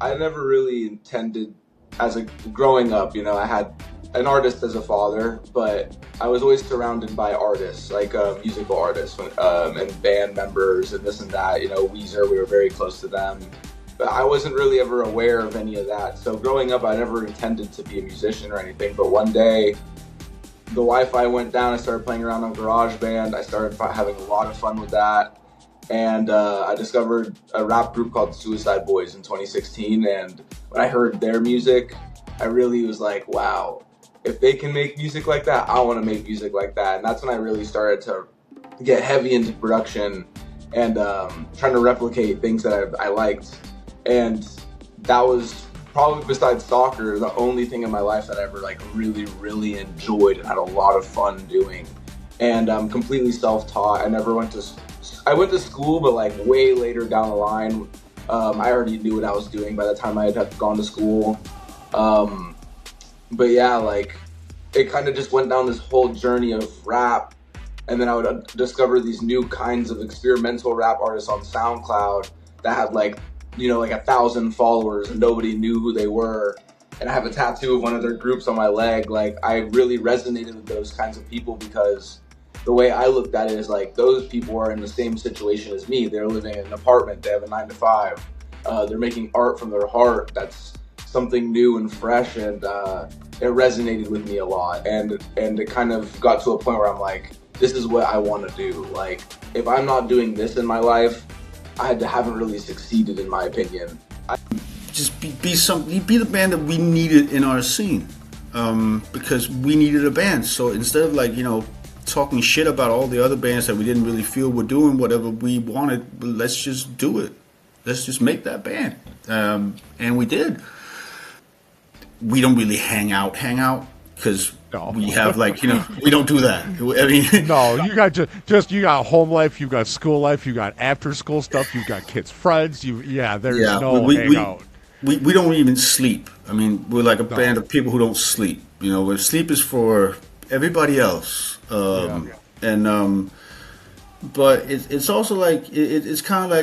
I never really intended, growing up, you know, I had an artist as a father, but I was always surrounded by artists, like musical artists and band members and this and that. You know, Weezer, we were very close to them. But I wasn't really ever aware of any of that. So growing up, I never intended to be a musician or anything. But one day, the Wi-Fi went down. I started playing around on GarageBand. I started having a lot of fun with that. And I discovered a rap group called Suicide Boys in 2016. And when I heard their music, I really was like, wow, if they can make music like that, I want to make music like that. And that's when I really started to get heavy into production and trying to replicate things that I liked. And that was probably, besides soccer, the only thing in my life that I ever like really, really enjoyed and had a lot of fun doing. And I'm completely self-taught. I went to school, but like way later down the line. I already knew what I was doing by the time I had gone to school. But yeah, like it kind of just went down this whole journey of rap. And then I would discover these new kinds of experimental rap artists on SoundCloud that had like 1,000 followers and nobody knew who they were. And I have a tattoo of one of their groups on my leg. Like I really resonated with those kinds of people because the way I looked at it is like those people are in the same situation as me. They're living in an apartment. They have a 9-to-5. They're making art from their heart. That's something new and fresh, and it resonated with me a lot. And it kind of got to a point where I'm like, this is what I want to do. Like if I'm not doing this in my life, I haven't really succeeded, in my opinion. Just be the band that we needed in our scene, because we needed a band. So instead of like talking shit about all the other bands that we didn't really feel were doing whatever we wanted, let's just do it. Let's just make that band, and we did. We don't really hang out because we have we don't do that. I mean, no, you got you got home life, you got school life, you got after school stuff, you got kids' friends. There's no hangout. We don't even sleep. I mean, we're like a band of people who don't sleep. Where sleep is for everybody else. And but it's also like it's kind of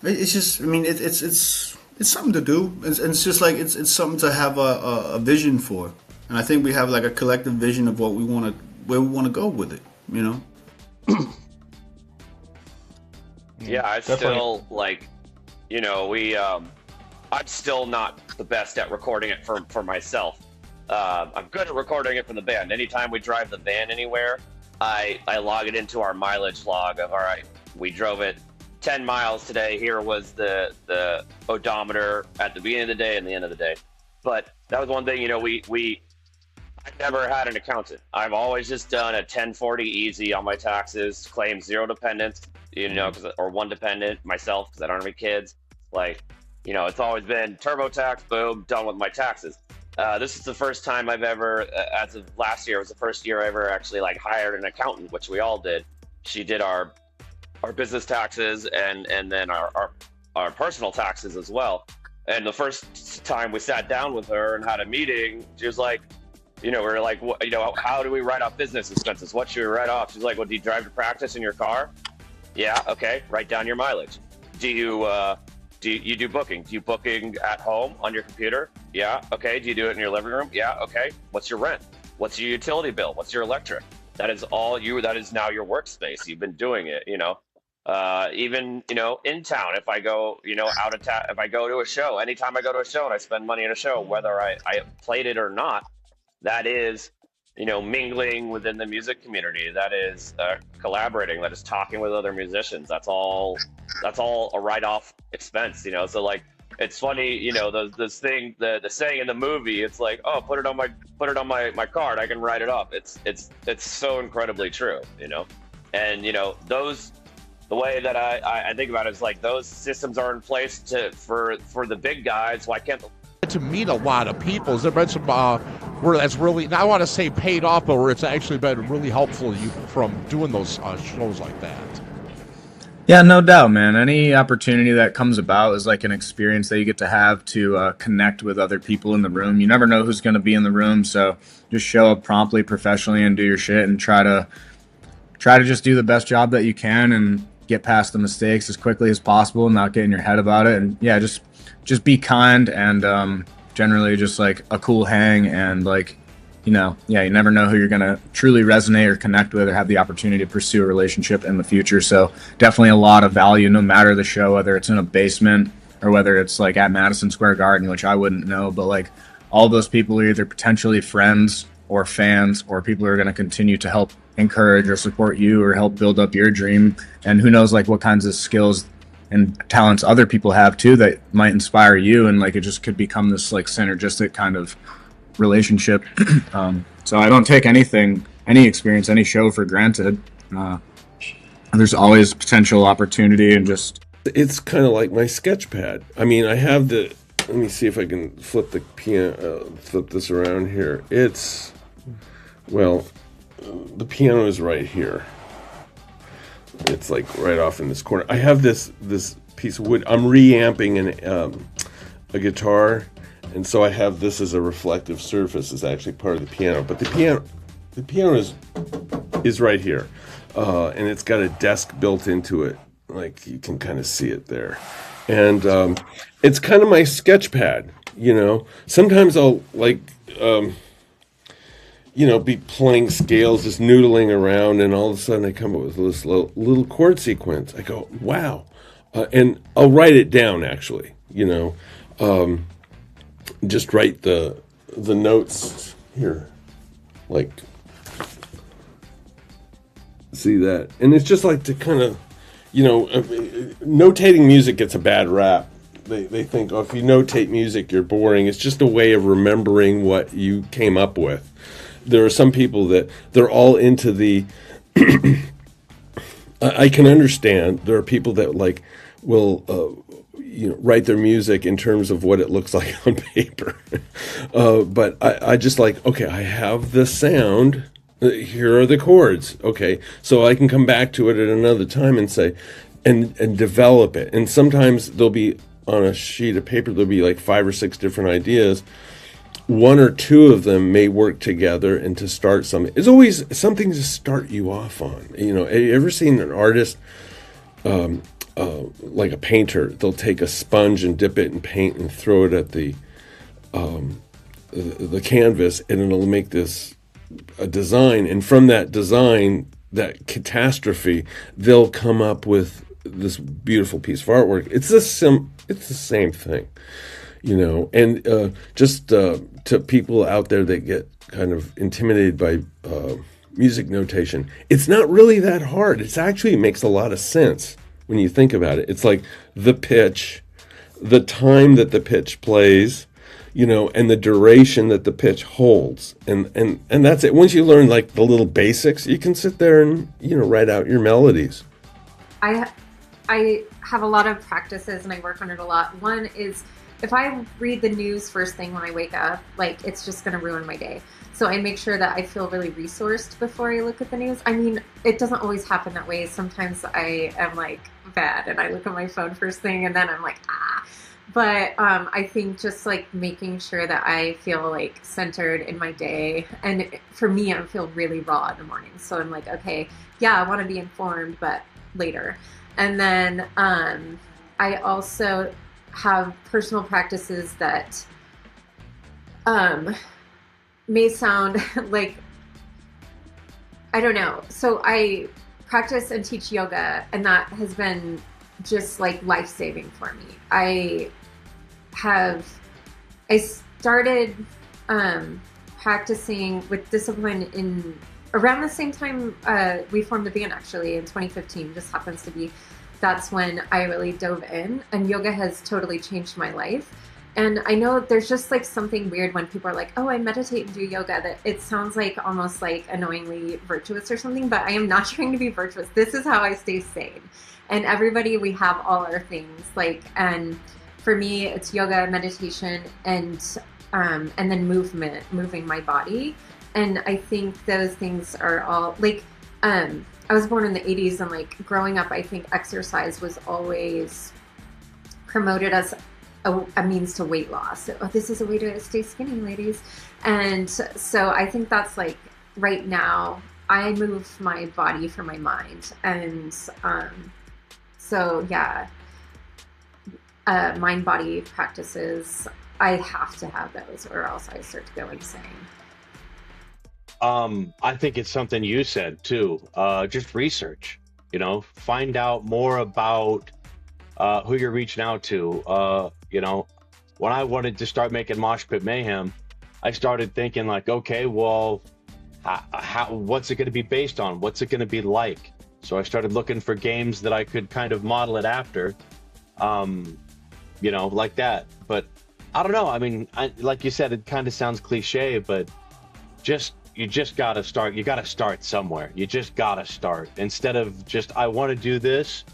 like it's just, I mean, it's something to do. It's just like it's something to have a vision for, and I think we have like a collective vision of what where we want to go with it. Yeah, I still like, I'm still not the best at recording it for myself. I'm good at recording it for the band. Anytime we drive the van anywhere, I log it into our mileage log of, all right, we drove it 10 miles today. Here was the odometer at the beginning of the day and the end of the day. But that was one thing, I never had an accountant. I've always just done a 1040 easy on my taxes, claim 0 dependents, or 1 dependent, myself, because I don't have any kids. Like, it's always been TurboTax, boom, done with my taxes. This is the first time I've ever, as of last year, it was the first year I ever actually like hired an accountant, which we all did. She did our business taxes and then our personal taxes as well. And the first time we sat down with her and had a meeting, she was like, we were like, how do we write off business expenses? What should we write off? She's like, well, do you drive to practice in your car? Yeah, okay, write down your mileage. Do you do booking? Do you booking at home on your computer? Yeah, okay. Do you do it in your living room? Yeah, okay. What's your rent? What's your utility bill? What's your electric? That is all that is now your workspace. You've been doing it, even, in town, if I go, out of town, if I go to a show, anytime I go to a show and I spend money on a show, whether I played it or not, that is, mingling within the music community. That is collaborating. That is talking with other musicians. That's all a write-off expense, So like, it's funny, the saying in the movie, it's like, oh, put it on my card, I can write it off. It's so incredibly true, and the way that I think about it is like those systems are in place for the big guys. Why can't to meet a lot of people? Has there been some where that's really, I want to say paid off, but where it's actually been really helpful to you from doing those shows like that? Yeah, no doubt, man. Any opportunity that comes about is like an experience that you get to have to connect with other people in the room. You never know who's going to be in the room, so just show up promptly, professionally, and do your shit, and try to just do the best job that you can, and get past the mistakes as quickly as possible and not get in your head about it. And yeah, just be kind and generally just like a cool hang and like, you know, yeah, you never know who you're going to truly resonate or connect with or have the opportunity to pursue a relationship in the future. So definitely a lot of value, no matter the show, whether it's in a basement or whether it's like at Madison Square Garden, which I wouldn't know, but like all those people are either potentially friends or fans or people who are going to continue to help encourage or support you or help build up your dream. And who knows like what kinds of skills and talents other people have too that might inspire you, and like it just could become this like synergistic kind of relationship. So I don't take any experience, any show for granted. There's always potential opportunity, and just it's kind of like my sketch pad. I mean, I have the, let me see if I can flip the piano, flip this around here. It's, well, the piano is right here. It's like right off in this corner. I have this piece of wood. I'm reamping a guitar, and so I have this as a reflective surface. Is actually part of the piano, but the piano is right here, and it's got a desk built into it. Like you can kind of see it there, and it's kind of my sketch pad. You know, sometimes I'll like. You know, be playing scales, just noodling around, and all of a sudden I come up with this little chord sequence. I go, wow. And I'll write it down, actually, you know. Just write the notes here. Like, see that? And it's just like to kind of, you know, notating music gets a bad rap. They think, oh, if you notate music, you're boring. It's just a way of remembering what you came up with. There are some people that they're all into the I can understand there are people that like will you know, write their music in terms of what it looks like on paper. But I just like, okay, I have the sound, here are the chords, okay, so I can come back to it at another time and say and develop it. And sometimes there'll be on a sheet of paper there'll be like 5 or 6 different ideas. One or two of them may work together and to start something. It's always something to start you off on. You know, have you ever seen an artist, like a painter? They'll take a sponge and dip it in paint and throw it at the canvas, and it'll make a design. And from that design, that catastrophe, they'll come up with this beautiful piece of artwork. It's the same thing. You know, and just to people out there that get kind of intimidated by music notation, it's not really that hard. It actually makes a lot of sense when you think about it. It's like the pitch, the time that the pitch plays, you know, and the duration that the pitch holds. And that's it. Once you learn like the little basics, you can sit there and, you know, write out your melodies. I have a lot of practices and I work on it a lot. One is, if I read the news first thing when I wake up, like, it's just going to ruin my day. So I make sure that I feel really resourced before I look at the news. I mean, it doesn't always happen that way. Sometimes I am like bad and I look at my phone first thing and then I'm like, ah. But I think just like making sure that I feel like centered in my day. And for me, I feel really raw in the morning. So I'm like, okay, yeah, I want to be informed, but later. And then I also have personal practices that may sound like, I don't know. So I practice and teach yoga, and that has been just like life-saving for me. I started practicing with discipline in around the same time we formed the band, actually, in 2015. Just happens to be that's when I really dove in, and yoga has totally changed my life. And I know there's just like something weird when people are like, oh, I meditate and do yoga, that it sounds like almost like annoyingly virtuous or something, but I am not trying to be virtuous. This is how I stay sane. And everybody, we have all our things, like, and for me, it's yoga, meditation, and then moving my body. And I think those things are all like, I was born in the 80s, and like growing up, I think exercise was always promoted as a means to weight loss. So, oh, this is a way to stay skinny, ladies. And so I think that's like right now I move my body for my mind. And So yeah, mind body practices. I have to have those, or else I start to go insane. I think it's something you said too. Just research. You know, find out more about who you're reaching out to. You know, when I wanted to start making Mosh Pit Mayhem, I started thinking like, okay, well, what's it going to be based on? What's it going to be like? So I started looking for games that I could kind of model it after, you know, like that. But I don't know. I mean, like you said, it kind of sounds cliche, but you just got to start. You got to start somewhere. You just got to start. Instead of just, I want to do this,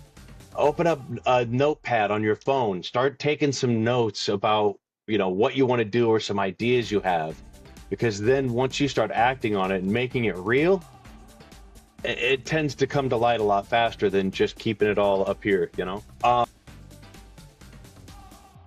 open up a notepad on your phone. Start taking some notes about, you know, what you want to do or some ideas you have. Because then once you start acting on it and making it real, it tends to come to light a lot faster than just keeping it all up here, you know?